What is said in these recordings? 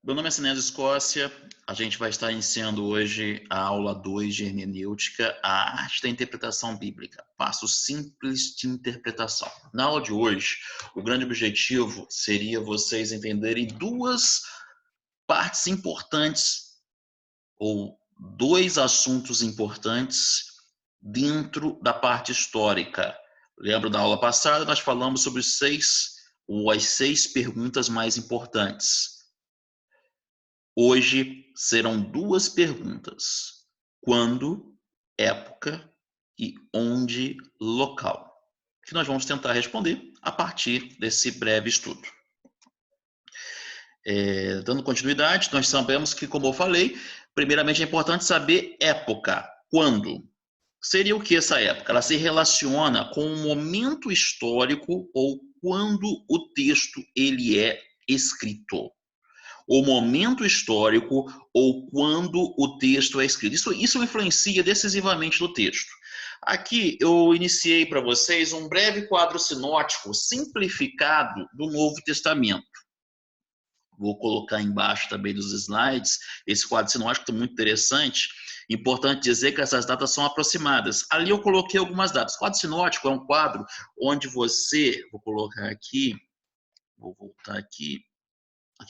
Meu nome é Sinésio Escócia. A gente vai estar iniciando hoje a aula 2 de hermenêutica, a arte da interpretação bíblica, passos simples de interpretação. Na aula de hoje, o grande objetivo seria vocês entenderem duas partes importantes ou dois assuntos importantes dentro da parte histórica. Lembra da aula passada, nós falamos sobre as seis perguntas mais importantes. Hoje serão duas perguntas: quando, época e onde, local, que nós vamos tentar responder a partir desse breve estudo. Dando continuidade, nós sabemos que, como eu falei, primeiramente é importante saber época, quando. Seria o que essa época? Ela se relaciona com um momento histórico ou quando o texto ele é escrito. O momento histórico ou quando o texto é escrito. Isso influencia decisivamente no texto. Aqui eu iniciei para vocês um breve quadro sinótico simplificado do Novo Testamento. Vou colocar embaixo também dos slides esse quadro sinótico, muito interessante. Importante dizer que essas datas são aproximadas. Ali eu coloquei algumas datas. O quadro sinótico é um quadro onde você, vou colocar aqui, vou voltar aqui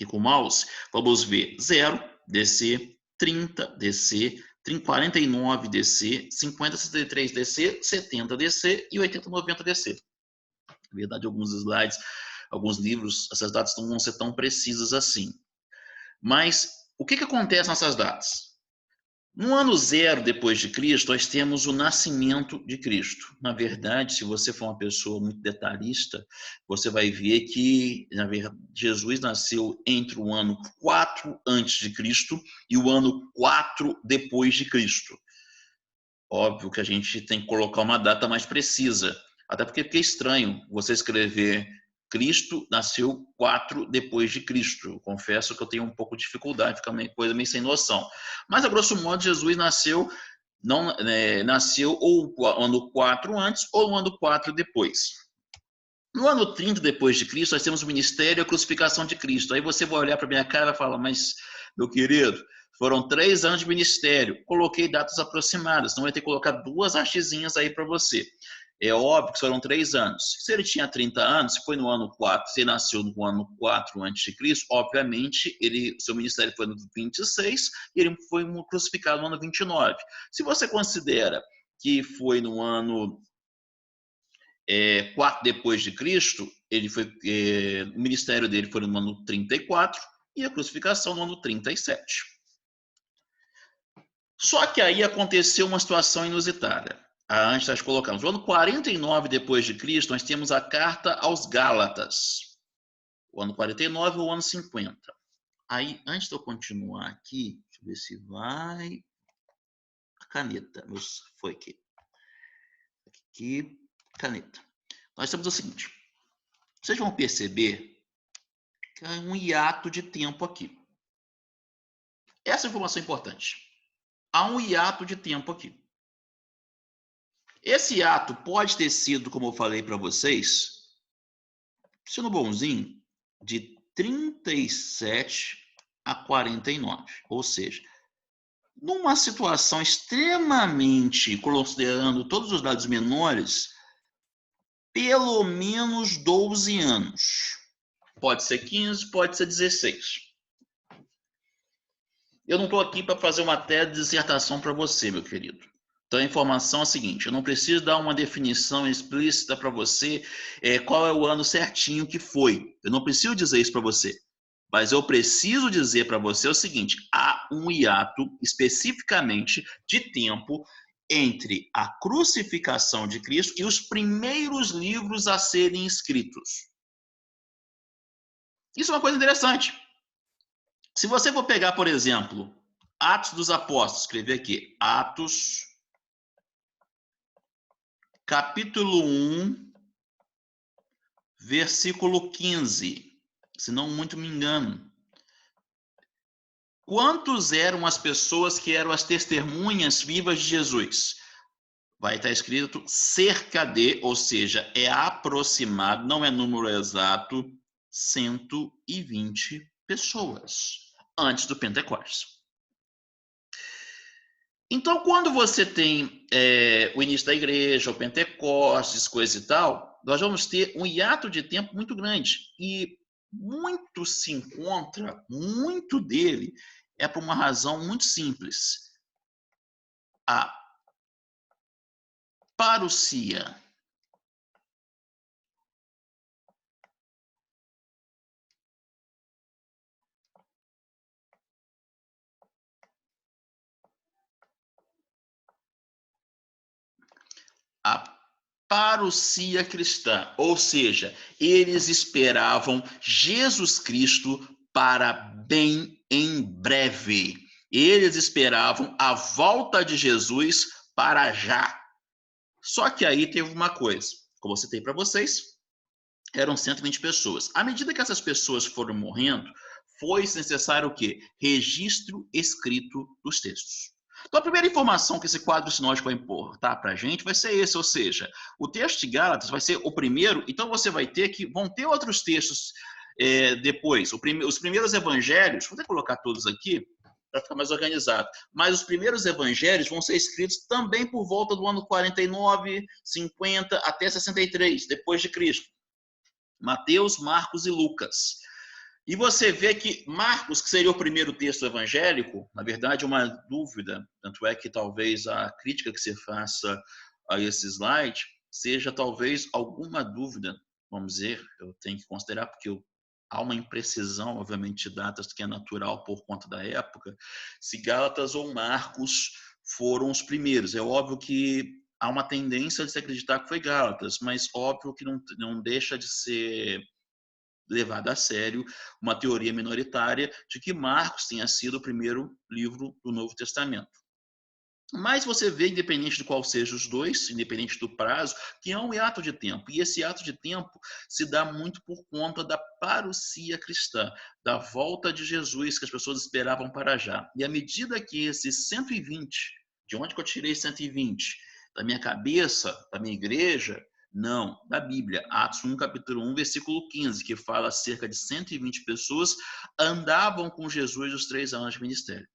com o mouse, vamos ver 0, DC, 30, DC, 49, DC, 50, 63, DC, 70, DC e 80, 90, DC. Na verdade, alguns slides, alguns livros, essas datas não vão ser tão precisas assim. Mas o que acontece nessas datas? No ano 0 depois de Cristo, nós temos o nascimento de Cristo. Na verdade, se você for uma pessoa muito detalhista, você vai ver que, na verdade, Jesus nasceu entre o ano 4 antes de Cristo e o ano 4 depois de Cristo. Óbvio que a gente tem que colocar uma data mais precisa, até porque fica estranho você escrever Cristo nasceu 4 depois de Cristo. Eu confesso que eu tenho um pouco de dificuldade, fica uma coisa meio sem noção. Mas, a grosso modo, Jesus nasceu ou no ano 4 antes ou no ano 4 depois. No ano 30 depois de Cristo, nós temos o ministério e a crucificação de Cristo. Aí você vai olhar para minha cara e falar, mas, meu querido, foram 3 anos de ministério. Coloquei datas aproximadas, então vai ter que colocar 2 hastezinhas aí para você. É óbvio que foram 3 anos. Se ele tinha 30 anos, se foi no ano 4, se ele nasceu no ano 4 a.C., obviamente, seu ministério foi no 26 e ele foi crucificado no ano 29. Se você considera que foi no ano 4 depois de Cristo, o ministério dele foi no ano 34 e a crucificação no ano 37. Só que aí aconteceu uma situação inusitada. Antes nós colocamos, no ano 49 depois de Cristo, nós temos a carta aos Gálatas. O ano 49 ou o ano 50. Aí, antes de eu continuar aqui, deixa eu ver se vai... A caneta, foi aqui. Aqui, caneta. Nós temos o seguinte. Vocês vão perceber que há um hiato de tempo aqui. Essa informação é importante. Há um hiato de tempo aqui. Esse hiato pode ter sido, como eu falei para vocês, sendo bonzinho, de 37 a 49. Ou seja, numa situação extremamente, considerando todos os dados menores, pelo menos 12 anos. Pode ser 15, pode ser 16. Eu não estou aqui para fazer uma tese de dissertação para você, meu querido. Então a informação é a seguinte, eu não preciso dar uma definição explícita para você qual é o ano certinho que foi. Eu não preciso dizer isso para você. Mas eu preciso dizer para você o seguinte, há um hiato especificamente de tempo entre a crucificação de Cristo e os primeiros livros a serem escritos. Isso é uma coisa interessante. Se você for pegar, por exemplo, Atos dos Apóstolos, escrever aqui, Atos, capítulo 1, versículo 15, se não muito me engano. Quantos eram as pessoas que eram as testemunhas vivas de Jesus? Vai estar escrito cerca de, ou seja, é aproximado, não é número exato, 120 pessoas. antes do Pentecostes. Então, quando você tem o início da igreja, o Pentecostes, coisa e tal, nós vamos ter um hiato de tempo muito grande. E muito se encontra, muito dele é por uma razão muito simples. A parousia. A parousia cristã, ou seja, eles esperavam Jesus Cristo para bem em breve. Eles esperavam a volta de Jesus para já. Só que aí teve uma coisa, como eu citei para vocês, eram 120 pessoas. À medida que essas pessoas foram morrendo, foi necessário o quê? Registro escrito dos textos. Então, a primeira informação que esse quadro sinótico vai importar para a gente vai ser esse, ou seja, o texto de Gálatas vai ser o primeiro, então você vai ter que, vão ter outros textos depois. Os primeiros evangelhos, vou até colocar todos aqui, para ficar mais organizado. Mas os primeiros evangelhos vão ser escritos também por volta do ano 49, 50 até 63, depois de Cristo. Mateus, Marcos e Lucas. E você vê que Marcos, que seria o primeiro texto evangélico, na verdade é uma dúvida, tanto é que talvez a crítica que você faça a esse slide seja talvez alguma dúvida, vamos dizer, eu tenho que considerar porque há uma imprecisão, obviamente, de datas que é natural por conta da época, se Gálatas ou Marcos foram os primeiros. É óbvio que há uma tendência de se acreditar que foi Gálatas, mas óbvio que não deixa de ser levado a sério uma teoria minoritária de que Marcos tenha sido o primeiro livro do Novo Testamento. Mas você vê, independente de qual seja os dois, independente do prazo, que há um hiato de tempo. E esse hiato de tempo se dá muito por conta da parousia cristã, da volta de Jesus que as pessoas esperavam para já. E à medida que esses 120, de onde que eu tirei 120? Da minha cabeça, da minha igreja? Não, da Bíblia. Atos 1, capítulo 1, versículo 15, que fala cerca de 120 pessoas andavam com Jesus os 3 anos de ministério.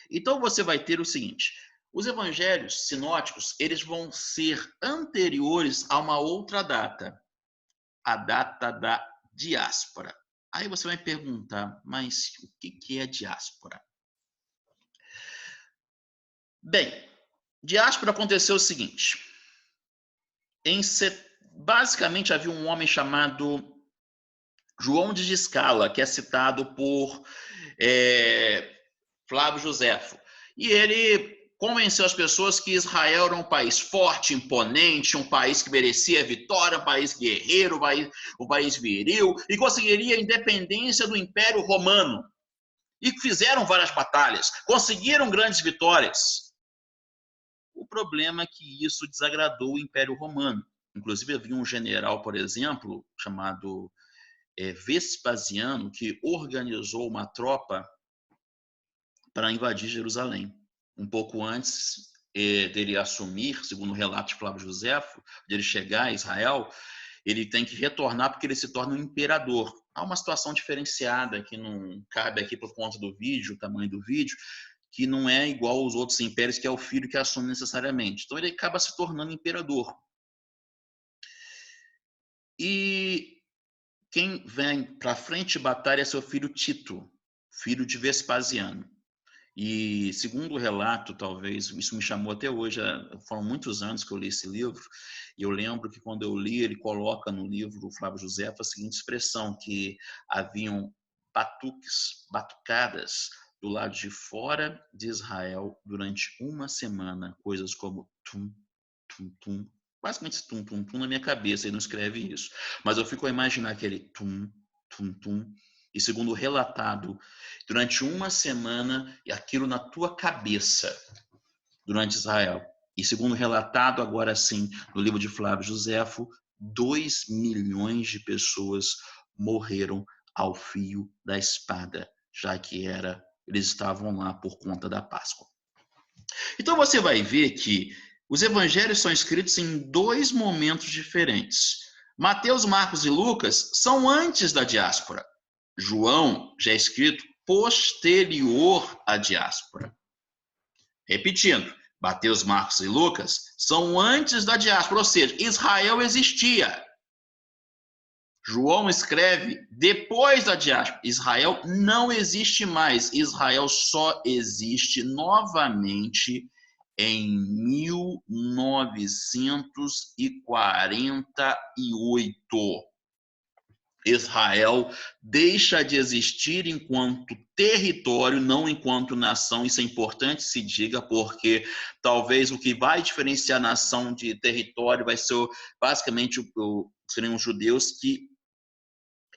Então você vai ter o seguinte, os evangelhos sinóticos, eles vão ser anteriores a uma outra data, a data da diáspora. Aí você vai perguntar, mas o que é diáspora? Bem, diáspora aconteceu o seguinte, basicamente havia um homem chamado João de Giscala, que é citado por Flávio Joséfo. E ele convenceu as pessoas que Israel era um país forte, imponente, um país que merecia vitória, um país guerreiro, um país viril, e conseguiria a independência do Império Romano. E fizeram várias batalhas, conseguiram grandes vitórias. O problema é que isso desagradou o Império Romano. Inclusive, havia um general, por exemplo, chamado Vespasiano, que organizou uma tropa para invadir Jerusalém. Um pouco antes dele assumir, segundo o relato de Flávio Joséfo, dele chegar a Israel, ele tem que retornar porque ele se torna um imperador. Há uma situação diferenciada que não cabe aqui por conta do vídeo, o tamanho do vídeo, que não é igual aos outros impérios, que é o filho que assume necessariamente. Então ele acaba se tornando imperador. E quem vem para frente de batalha é seu filho Tito, filho de Vespasiano. E segundo o relato, talvez, isso me chamou até hoje, foram muitos anos que eu li esse livro, e eu lembro que quando eu li, ele coloca no livro, o Flávio Joséfo, a seguinte expressão, que haviam batucadas do lado de fora de Israel durante uma semana, coisas como tum, tum, tum, basicamente tum, tum, tum na minha cabeça, ele não escreve isso, mas eu fico a imaginar aquele tum, tum, tum, e segundo o relatado, durante uma semana, e aquilo na tua cabeça, durante Israel. E segundo relatado, agora sim, no livro de Flávio Joséfo, 2 milhões de pessoas morreram ao fio da espada, já que eles estavam lá por conta da Páscoa. Então você vai ver que os evangelhos são escritos em 2 momentos diferentes. Mateus, Marcos e Lucas são antes da diáspora. João já é escrito posterior à diáspora. Repetindo, Mateus, Marcos e Lucas são antes da diáspora, ou seja, Israel existia. João escreve depois da diáspora. Israel não existe mais. Israel só existe novamente em 1948. Israel deixa de existir enquanto território, não enquanto nação. Isso é importante se diga, porque talvez o que vai diferenciar a nação de território vai ser basicamente seriam os judeus, que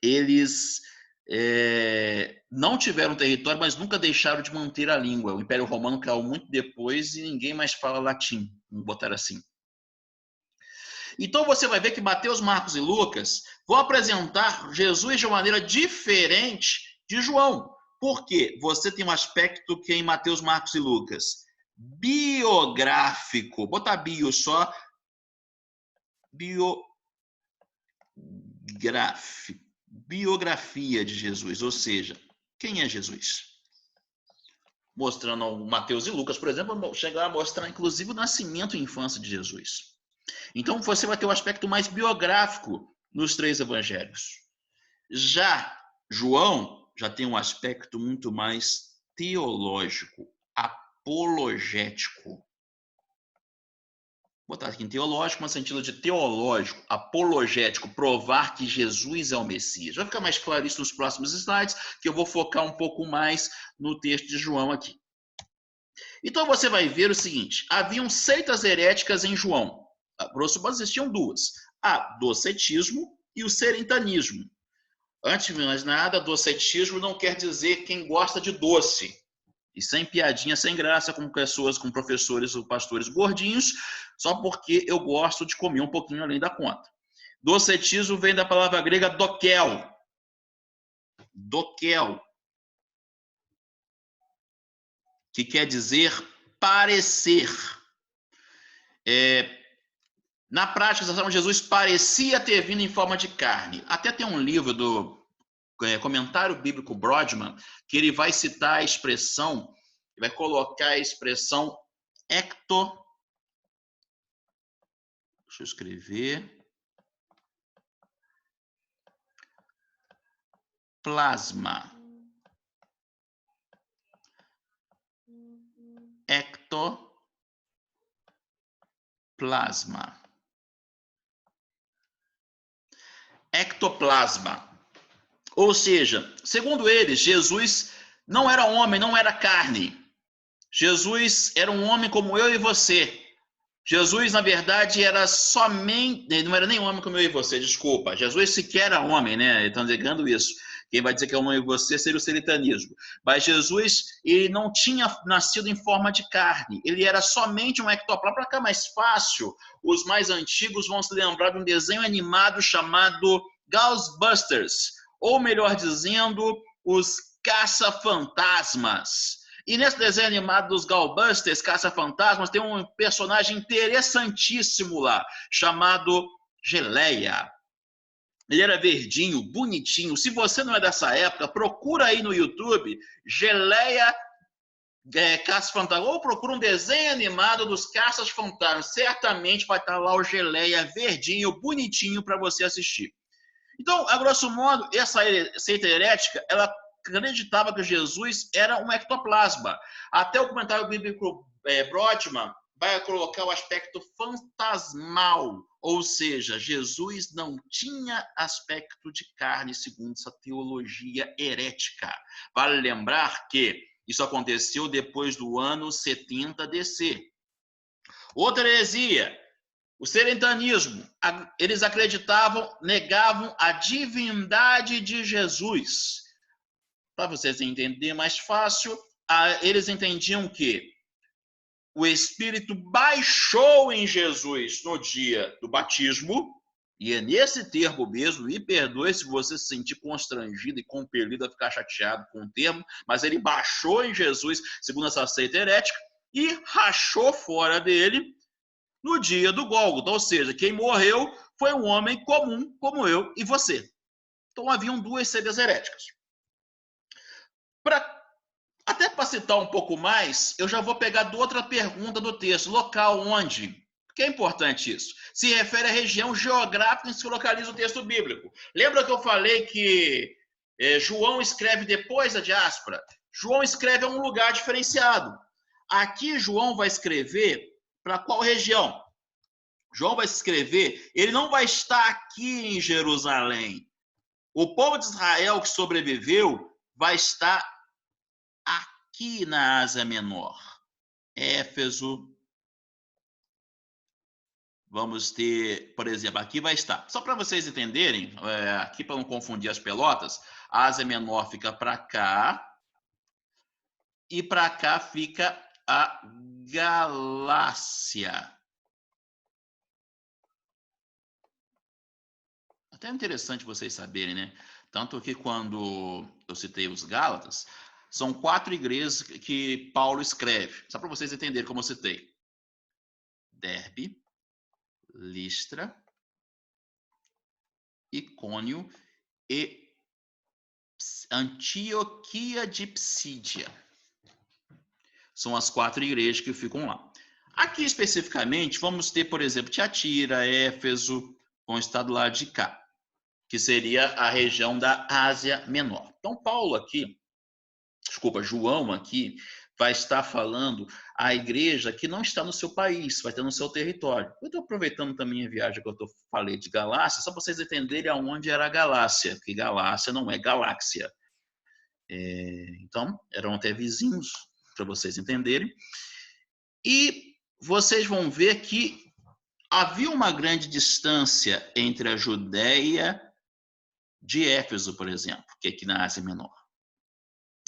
eles não tiveram território, mas nunca deixaram de manter a língua. O Império Romano caiu muito depois e ninguém mais fala latim, vamos botar assim. Então você vai ver que Mateus, Marcos e Lucas vão apresentar Jesus de uma maneira diferente de João. Por quê? Você tem um aspecto que em Mateus, Marcos e Lucas, biográfico. Botar bio só. Biografia de Jesus, ou seja, quem é Jesus? Mostrando Mateus e Lucas, por exemplo, chegar a mostrar inclusive o nascimento e infância de Jesus. Então você vai ter um aspecto mais biográfico nos três evangelhos. Já João já tem um aspecto muito mais teológico, apologético. Vou botar aqui em teológico, no sentido de teológico, apologético, provar que Jesus é o Messias. Vai ficar mais claro isso nos próximos slides, que eu vou focar um pouco mais no texto de João aqui. Então você vai ver o seguinte, haviam seitas heréticas em João. A grosso modo existiam duas, a docetismo e o serentanismo. Antes de mais nada, docetismo não quer dizer quem gosta de doce. E sem piadinha, sem graça, com pessoas, com professores ou pastores gordinhos, só porque eu gosto de comer um pouquinho além da conta. Docetismo vem da palavra grega dokel. Dokel. Que quer dizer parecer. Na prática, Jesus parecia ter vindo em forma de carne. Até tem um livro do Comentário Bíblico Brodman, que ele vai citar a expressão, vai colocar a expressão ectoplasma. Deixa eu escrever. Plasma. Ectoplasma. Ectoplasma. Ou seja, segundo eles, Jesus não era homem, não era carne. Jesus era um homem como eu e você. Jesus, na verdade, era somente... Não era nem homem como eu e você, desculpa. Jesus sequer era homem, né? Estão negando isso. Quem vai dizer que é homem e você seria o seritanismo. Mas Jesus, ele não tinha nascido em forma de carne. Ele era somente um ectoplasma. Para ficar mais fácil, os mais antigos vão se lembrar de um desenho animado chamado Ghostbusters. Ou melhor dizendo, os Caça-Fantasmas. E nesse desenho animado dos Ghostbusters, Caça-Fantasmas, tem um personagem interessantíssimo lá, chamado Geleia. Ele era verdinho, bonitinho. Se você não é dessa época, procura aí no YouTube, Geleia Caça-Fantasmas, ou procura um desenho animado dos Caças-Fantasmas. Certamente vai estar lá o Geleia verdinho, bonitinho para você assistir. Então, a grosso modo, essa seita herética, ela acreditava que Jesus era um ectoplasma. Até o comentário bíblico Brodman vai colocar o aspecto fantasmal, ou seja, Jesus não tinha aspecto de carne, segundo essa teologia herética. Vale lembrar que isso aconteceu depois do ano 70 DC. Outra heresia, o serentanismo. Eles acreditavam, negavam a divindade de Jesus. Para vocês entenderem mais fácil, eles entendiam que o Espírito baixou em Jesus no dia do batismo, e é nesse termo mesmo, me perdoe se você se sentir constrangido e compelido a ficar chateado com o termo, mas ele baixou em Jesus, segundo essa seita herética, e rachou fora dele no dia do Gólgota, ou seja, quem morreu foi um homem comum como eu e você. Então haviam duas seitas heréticas. Até para citar um pouco mais, eu já vou pegar de outra pergunta do texto. Local onde? Por que é importante isso? Se refere à região geográfica em que se localiza o texto bíblico. Lembra que eu falei que João escreve depois da diáspora? João escreve em um lugar diferenciado. Aqui João vai escrever para qual região? João vai escrever, ele não vai estar aqui em Jerusalém. O povo de Israel que sobreviveu vai estar aqui na Ásia Menor. Éfeso. Vamos ter, por exemplo, aqui vai estar. Só para vocês entenderem, aqui para não confundir as pelotas, a Ásia Menor fica para cá e para cá fica a Galácia. Até interessante vocês saberem, né? Tanto que quando eu citei os Gálatas, são 4 igrejas que Paulo escreve. Só para vocês entenderem como eu citei. Derbe, Listra, Icônio e Antioquia de Psídia. São as 4 igrejas que ficam lá. Aqui especificamente, vamos ter, por exemplo, Tiatira, Éfeso, vão estar do lado de cá, que seria a região da Ásia Menor. Então, João aqui vai estar falando a igreja que não está no seu país, vai estar no seu território. Eu estou aproveitando também a viagem que eu falei de Galácia, só para vocês entenderem aonde era a Galácia, porque Galácia não é galáxia. Então, eram até vizinhos, para vocês entenderem. E vocês vão ver que havia uma grande distância entre a Judéia de Éfeso, por exemplo, que é aqui na Ásia Menor.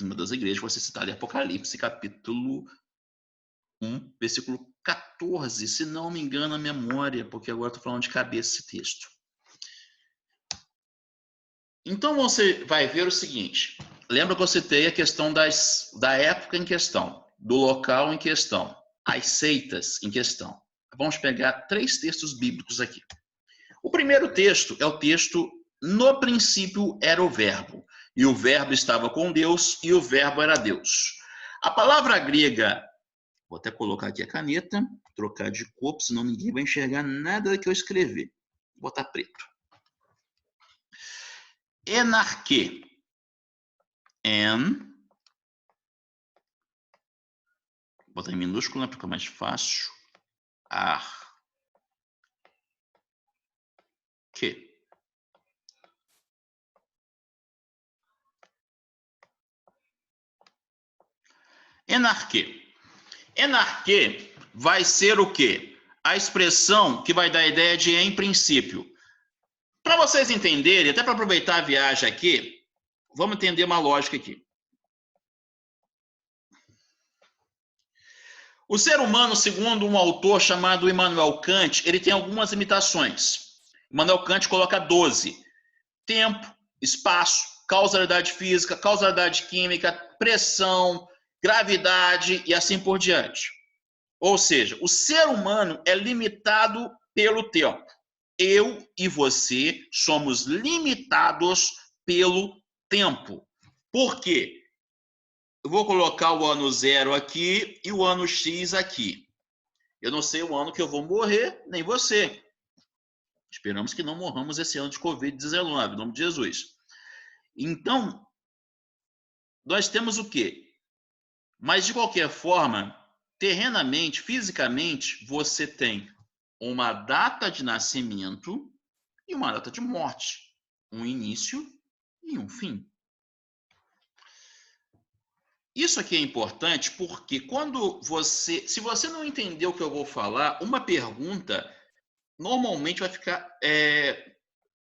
Uma das igrejas vai ser citada em Apocalipse, capítulo 1, versículo 14, se não me engano a memória, porque agora estou falando de cabeça esse texto. Então você vai ver o seguinte, lembra que eu citei a questão da época em questão, do local em questão, as seitas em questão. Vamos pegar 3 textos bíblicos aqui. O primeiro texto é o texto "No princípio era o verbo, e o verbo estava com Deus, e o verbo era Deus". A palavra grega, vou até colocar aqui a caneta, trocar de cor, senão ninguém vai enxergar nada que eu escrever. Vou botar preto. Enarque. Vou botar em minúsculo, para ficar mais fácil. Que. Enarque. Enarque vai ser o quê? A expressão que vai dar a ideia de em princípio. Para vocês entenderem, até para aproveitar a viagem aqui, vamos entender uma lógica aqui. O ser humano, segundo um autor chamado Immanuel Kant, ele tem algumas limitações. Immanuel Kant coloca 12. Tempo, espaço, causalidade física, causalidade química, pressão, gravidade e assim por diante. Ou seja, o ser humano é limitado pelo tempo. Eu e você somos limitados pelo tempo. Por quê? Eu vou colocar o ano 0 aqui e o ano X aqui. Eu não sei o ano que eu vou morrer, nem você. Esperamos que não morramos esse ano de Covid-19, em nome de Jesus. Então, nós temos o quê? Mas, de qualquer forma, terrenamente, fisicamente, você tem uma data de nascimento e uma data de morte. Um início e um fim. Isso aqui é importante porque se você não entender o que eu vou falar, uma pergunta normalmente vai ficar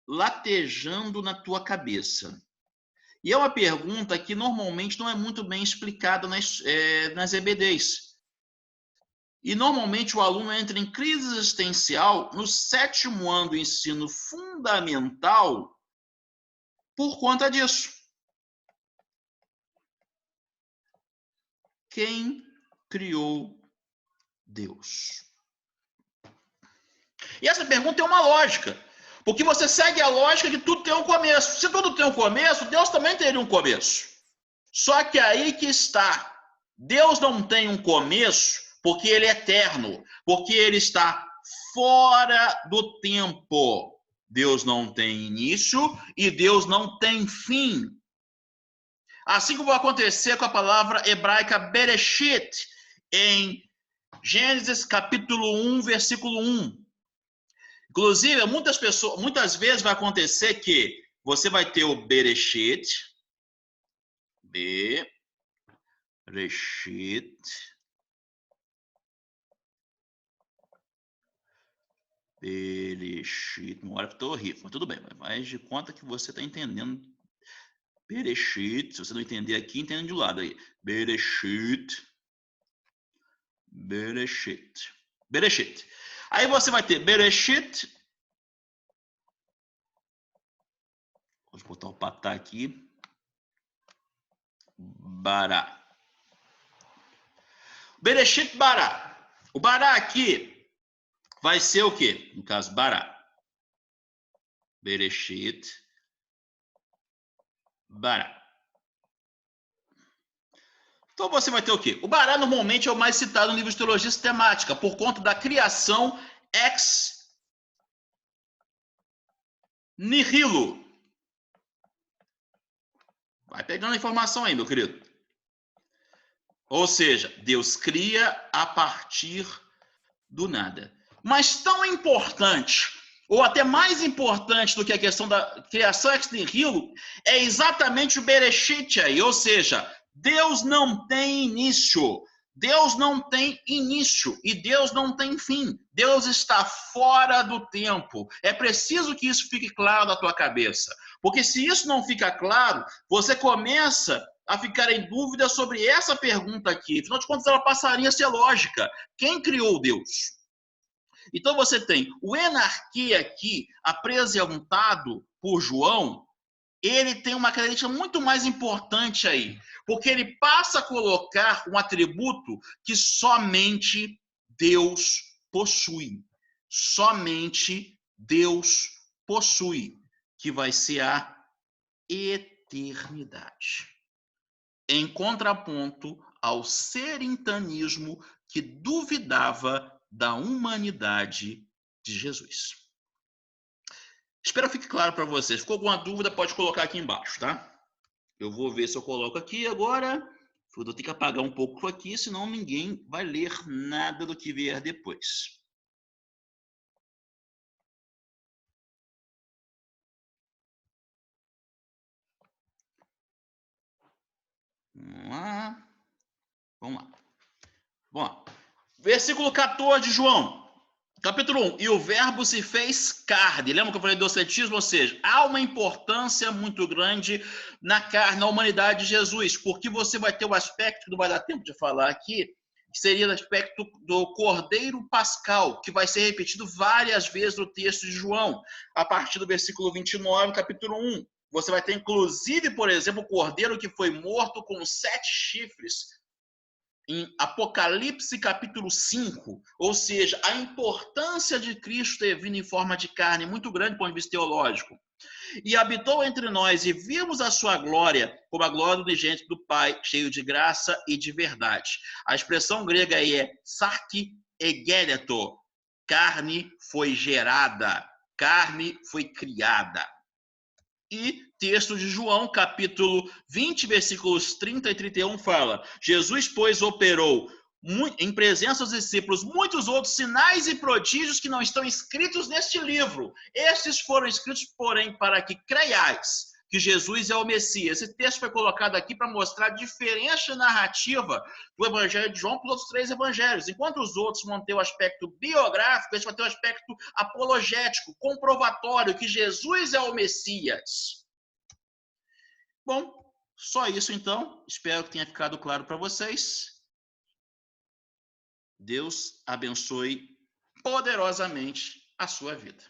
latejando na tua cabeça. E é uma pergunta que normalmente não é muito bem explicada nas EBDs. E normalmente o aluno entra em crise existencial no 7º ano do ensino fundamental por conta disso. Quem criou Deus? E essa pergunta tem uma lógica. Porque você segue a lógica que tudo tem um começo. Se tudo tem um começo, Deus também teria um começo. Só que aí que está. Deus não tem um começo porque ele é eterno, porque ele está fora do tempo. Deus não tem início e Deus não tem fim. Assim como vai acontecer com a palavra hebraica Bereshit, em Gênesis capítulo 1, versículo 1. Inclusive, muitas vezes vai acontecer que você vai ter o Bereshit, uma hora que eu tô horrível, mas tudo bem, mas de conta que você está entendendo. Bereshit, se você não entender aqui, entende de lado aí. Bereshit. Aí você vai ter Bereshit. Vou botar o patá aqui. Bará. Bereshit Bará. O Bará aqui vai ser o quê? No caso, Bará. Bereshit Bará. Então você vai ter o quê? O Bará normalmente é o mais citado no livro de teologia sistemática, por conta da criação ex nihilo. Vai pegando a informação aí, meu querido. Ou seja, Deus cria a partir do nada. Mas tão importante, ou até mais importante do que a questão da criação ex nihilo, é exatamente o Bereshit aí. Ou seja, Deus não tem início. Deus não tem início e Deus não tem fim. Deus está fora do tempo. É preciso que isso fique claro na tua cabeça. Porque se isso não fica claro, você começa a ficar em dúvida sobre essa pergunta aqui. Afinal de contas, ela passaria a ser lógica. Quem criou Deus? Então você tem o enarque aqui, apresentado por João, ele tem uma característica muito mais importante aí, porque ele passa a colocar um atributo que somente Deus possui. Somente Deus possui, que vai ser a eternidade. Em contraponto ao serentanismo que duvidava da humanidade de Jesus. Espero que fique claro para vocês. Ficou alguma dúvida, pode colocar aqui embaixo, tá? Eu vou ver se eu coloco aqui agora. Eu vou ter que apagar um pouco aqui, senão ninguém vai ler nada do que vier depois. Vamos lá. Vamos lá. Bom, versículo 14 de João. Capítulo 1. E o verbo se fez carne. Lembra que eu falei do docetismo? Ou seja, há uma importância muito grande na carne, na humanidade de Jesus, porque você vai ter o aspecto, que não vai dar tempo de falar aqui, que seria o aspecto do Cordeiro Pascal, que vai ser repetido várias vezes no texto de João, a partir do versículo 29, capítulo 1. Você vai ter, inclusive, por exemplo, o cordeiro que foi morto com 7 chifres, em Apocalipse capítulo 5, ou seja, a importância de Cristo ter vindo em forma de carne é muito grande do ponto de vista teológico. E habitou entre nós e vimos a sua glória, como a glória do unigênito do Pai, cheio de graça e de verdade. A expressão grega aí é sarki egeleto, carne foi gerada, carne foi criada. E texto de João, capítulo 20, versículos 30 e 31, fala: Jesus, pois, operou em presença dos discípulos muitos outros sinais e prodígios que não estão escritos neste livro. Estes foram escritos, porém, para que creiais que Jesus é o Messias. Esse texto foi colocado aqui para mostrar a diferença narrativa do Evangelho de João para os outros 3 evangelhos. Enquanto os outros vão ter o aspecto biográfico, esse vai ter o aspecto apologético, comprovatório, que Jesus é o Messias. Bom, só isso então. Espero que tenha ficado claro para vocês. Deus abençoe poderosamente a sua vida.